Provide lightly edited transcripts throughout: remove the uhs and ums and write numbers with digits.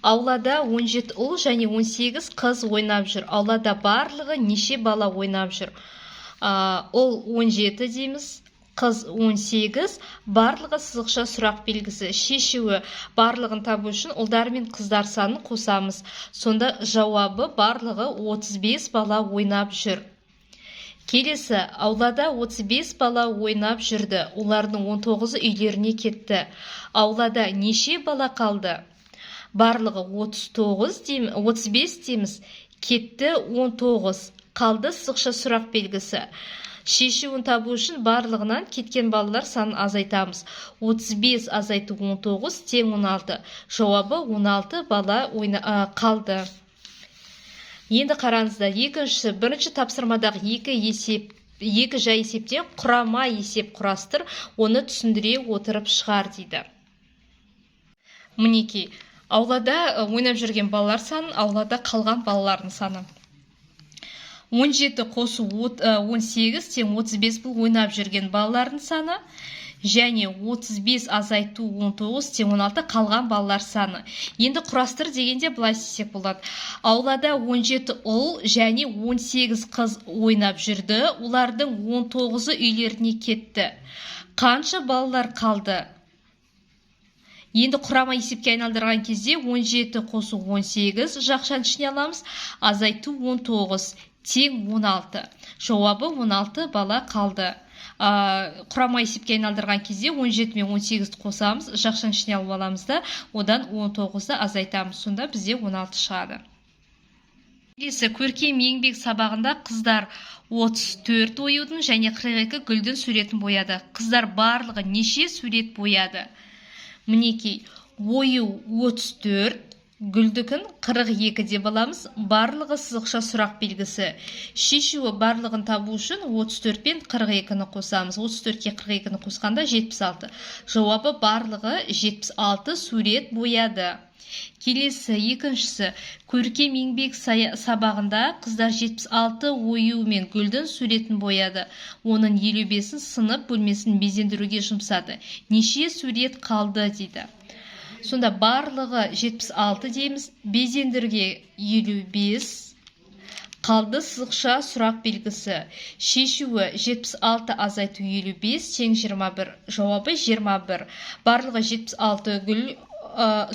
Аулада 17 ұл және 18 қыз ойнап жүр. Аулада барлығы неше бала ойнап жүр? Ұл 17 дейміз, қыз 18, барлығы сызықша сұрақ белгісі. Шешуі барлығын табу үшін ұлдар мен қыздар санын қосамыз. Сонда жауабы барлығы 35 бала ойнап жүр. Келесі, аулада 35 бала ойнап жүрді. Олардың 19-ы үйлеріне кетті. Аулада неше бала қалды? Барлығы 35 дейміз, кетті 19, қалды сызықша сұрақ белгісі. Шешуін табу үшін барлығынан кеткен балалар санын азайтамыз. 35 азайту 19 тең 16. Жауабы 16 бала қалды. Енді қараңыздар, екіншісі, бірінші тапсырмадағы екі жай есептен құрама есеп құрастыр, оны түсіндіре отырып шығар дейді. Мінекей, аулада ойнап жүрген балалар санын, аулада қалған балалардың саны. 17 қосу 18 тең 35 бұл ойнап жүрген балалардың саны, және 35 азайту 19 тең 16 қалған балалар саны. Енді құрастыр дегенде былай істесек болады. Аулада 17 ұл және 18 қыз ойнап жүрді, олардың 19-ы үйлеріне кетті. Қанша балалар қалды? Енді құрама есепке айналдырған кезде 17 қосу 18 жақшаның ішіне аламыз, азайту 19 тең 16. Жауабы 16 бала қалды. Құрама есепке айналдырған кезде 17 мен 18 қосамыз, жақшаның ішіне алып аламыз да, одан 19-ды азайтамыз. Сонда бізде 16 шығады. Келесі, көркем еңбек сабағында қыздар 34 оюдың және 42 гүлдің суретін бояды. Қыздар барлығы неше сурет бояды? Мінекей, ойу 34, гүлдікін 42 деп аламыз, барлығы сызықша сұрақ белгісі. Шешуі барлығын табу үшін 34 пен 42-ні қосамыз. 34-ке 42-ні қосқанда 76. Жауабы барлығы 76 сурет бояды. Келесі, екіншісі, көркем еңбек сабағында қыздар 76 ою мен гүлдің суретін бояды. Оның 55-ін сынып бөлмесін безендіруге жұмсады. Неше сурет қалды дейді. Сонда барлығы 76 дейміз, безендірге 55, қалды сызықша сұрақ белгісі. Шешуі 76 азайту 55 тең 21. Жауабы 21. Барлығы 76 гүл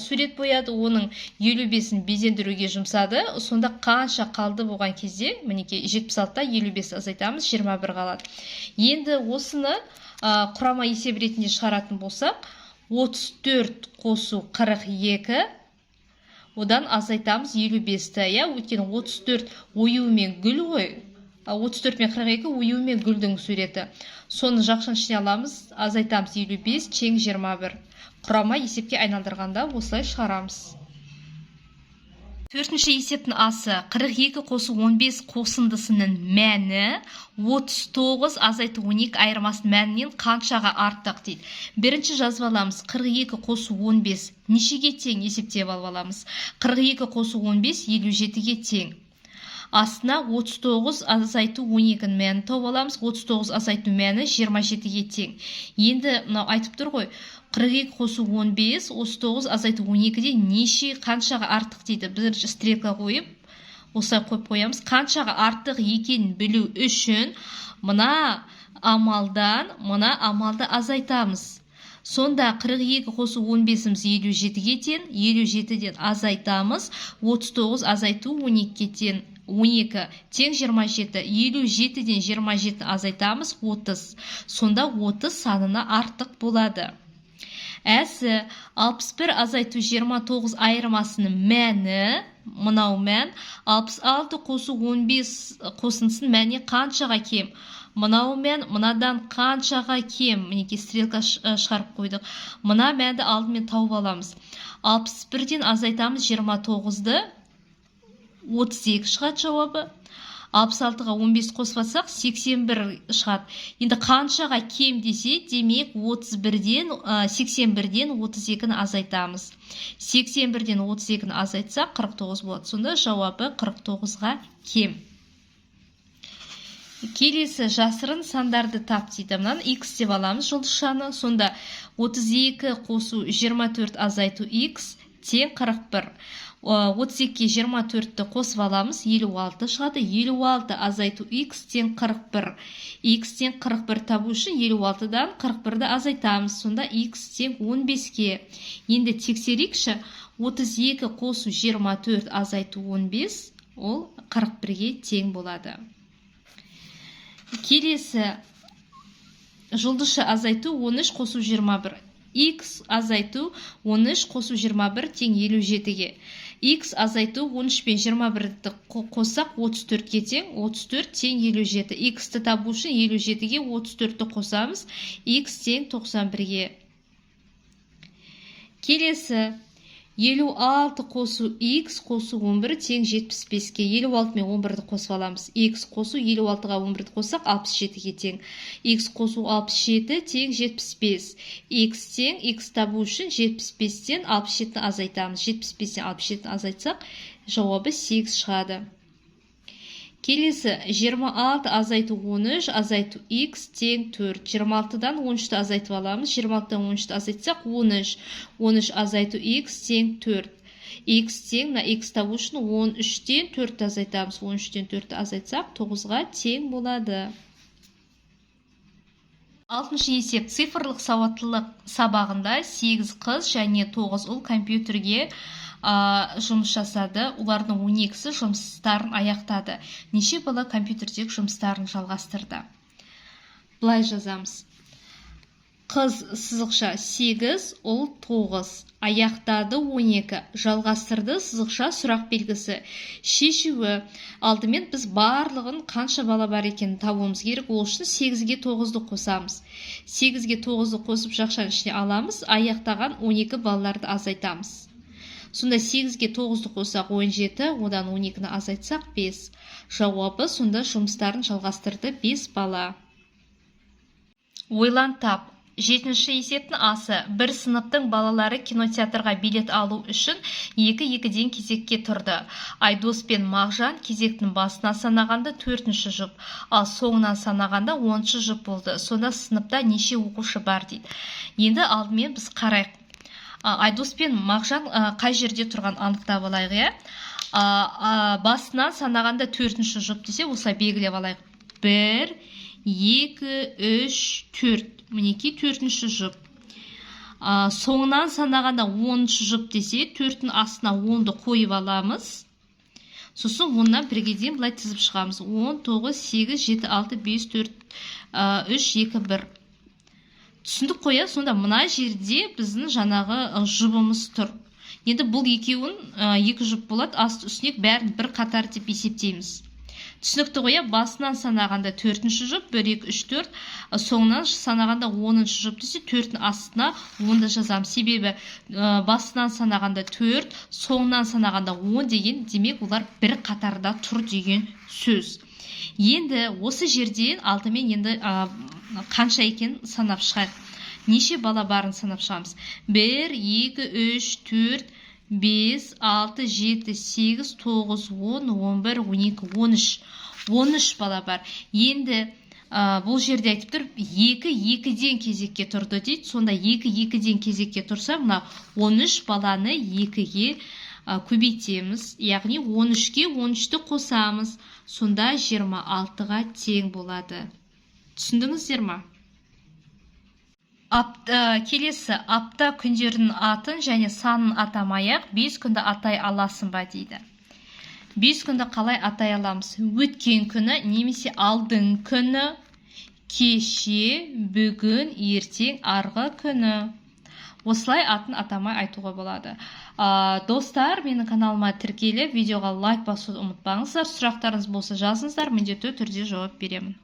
сурет бояды, оның 55-ін безендіруге жұмсады. Сонда қанша қалды болған кезде, мінекей 76-та 55 азайтамыз, 21 қалады. Енді осыны құрама есеп ретінде шығаратын болсақ, 34 қосу 42, одан азайтамыз 55-ті. Өйткені 34 ою мен гүл ғой. 34 мен 42 ою мен гүлдің суреті. Соны жақшаның ішіне аламыз, азайтамыз 55 тең 21. Құрама есепке айналдырғанда осылай шығарамыз. Төртінші есептің асы 42 қосу 15 қосындысының мәні 39 азайту 12 айырмасының мәнінен қаншаға артық дейді. Бірінші жазып аламыз, 42 қосу 15 нешеге тең есептеп алып аламыз. 42 қосу 15 57-ге тең. Астына 39 азайту 12-ін мәні тауып аламыз. 39 азайту мәні 27-ге тең. Енді айтып тұр ғой, 42 қосу 15, 39 азайту 12-де неше қаншаға артық дейді. Біз стрелка қойып, осылай қойып қоямыз. Қаншаға артық екенін білу үшін мына амалды азайтамыз. Сонда 42 қосу 15-іміз 57-ге тең, 57-ден азайтамыз, 39 азайту 12-ге тең. 12 тең 27, 57-ден 27 азайтамыз, 30. Сонда 30 санына артық болады. Әсі 61 азайту 29 айырмасының мәні, мынау мән, 66 қосу 15 қосындысының мәні қаншаға кем? Мынау мән, мынадан қаншаға кем? Мінекей стрелка шығарып қойдық. Мына мәнді алдымен тауып аламыз. 61-ден азайтамыз 29-ды, 32 шығады жауабы. 66-ға 15 қосып 81 шығады. Енді қаншаға кем десе, демек 81-ден 32-ні азайтамыз. 81-ден 32-ні азайтсақ 49 болады. Сонда жауабы 49-ға кем. Келесі жасырын сандарды тап дейді. Мұнан x деп аламыз жұлдызшаны. Сонда 32 қосу 24 азайту x тең 41. 32-ке 24-ті қосып аламыз, 56 шығады. 56 азайту x тең 41. X тең 41 табу үшін 56-дан 41-ді азайтамыз. Сонда x тең 15-ке. Енді тексерейікші, 32 қосу 24 азайту 15, ол 41-ге тең болады. Келесі жұлдызша азайту 13 қосу 21. X азайту 13 қосу 21 тең 57-ге. X азайту 13 пен 21-ді қоссақ 34-ге тең, 34 тең 57. X-ті табу үшін 57-ге 34-ті қосамыз, X тең 91-ге. Келесі 56 қосу X қосу 11 тең 75-ке. 56 мен 11-ді қосып аламыз. X қосу 56-ға 11-ді қоссақ 67-ге тең. X қосу 67 тең 75. X тең X табу үшін 75-тен 67-ні азайтамыз. 75-тен 67-ні азайтсақ, жауабы 8 шығады. Келесі 26 азайту 13 азайту X тең 4. 26-дан 13-ті азайтып аламыз. 26-дан 13-ті азайтсақ 13. 13 азайту X тең 4. X тең, X табу үшін 13-тен 4-ті азайтамыз. 13-тен 4-ті азайтсақ 9-ға тең болады. 6-шы есеп цифрлық сауаттылық сабағында 8 қыз және 9 ұл компьютерге жұмыс жасады. Олардың 12-сі жұмыстарын аяқтады. Неше бала компьютердегі жұмыстарын жалғастырды? Былай жазамыз. Қыз сызықша 8, ұл 9, аяқтады 12, жалғастырды сызықша сұрақ белгісі. Шешуі, алдымен біз барлығын қанша бала бар екенін табуымыз керек. Ол үшін 8-ге 9-ды қосамыз. 8-ге 9-ды қосып жақшаның ішіне аламыз, аяқтаған 12 балаларды азайтамыз. Сонда 8-ге 9-ды қосақ 17, одан 12-ні азайтсақ 5. Жауабы сонда жұмыстарын жалғастырды 5 бала. Ойлан тап. 7-ші есептің асы. Бір сыныптың балалары кинотеатрға билет алу үшін 2-2-ден кезекке тұрды. Айдос пен Мағжан кезектің басына санағанда 4-ші жұп, ал соңынан санағанда 10-шы жұп болды. Сонда сыныпта неше оқушы бар дейді. Енді алдымен біз қарайық. Айдос пен Мағжан қай жерде тұрған анықтап алайық, е? Басынан санағанда 4-ші жұп десе, осылай белгілеп алайық. 1, 2, 3, 4. Мінекей 4-ші жұп. Соңынан санағанда 10-шы жұп десе, 4-дің астына 10-ды қойып аламыз. Сосын 10-нан 1-ге дейін бұлай тізіп шығамыз. 10, 9, 8, 7, 6, 5, 4, 3, 2, 1. Түсіндік қоя, сонда мына жерде біздің жаңағы жұбымыз тұр. Енді бұл екеуін 2 жұп болады, асты үстіне бәрін бір қатар деп есептейміз. Түсінікті қоя, басынан санағанда 4-ші жұп, 1, 2, 3, 4, соңынан санағанда 10-шы жұп десе, 4-дің астына 10-ды жазам. Себебі басынан санағанда 4, соңынан санағанда 10 деген, демек олар бір қатарда тұр деген сөз. Енді осы жерден алдымен енді қанша екен санап шығайық. Неше бала барын санап шығамыз? 1, 2, 3, 4, 5, 6, 7, 8, 9, 10, 11, 12, 13. 13 бала бар. Енді бұл жерде айтып тұр, 2-2-ден кезекке тұрды дейді. Сонда 2-2-ден кезекке тұрса, мына 13 баланы 2-ге көбейтеміз. Яғни 13-ке 13-ті қосамыз. Сонда 26-ға тең болады. Түсіндіңіздер ма? Келесі апта күндерінің атын және санын атамай-ақ 5 күнді атай аласың ба дейді. 5 күнді қалай атай аламыз? Өткен күні немесе алдың күні, кеше, бүгін, ертең, арғы күні. Осылай атын атамай айтуға болады. Достар, менің каналыма тіркеліп, видеоға лайк басуды ұмытпаңыздар. Сұрақтарыңыз болса жазыңыздар, міндетті түрде жауап беремін.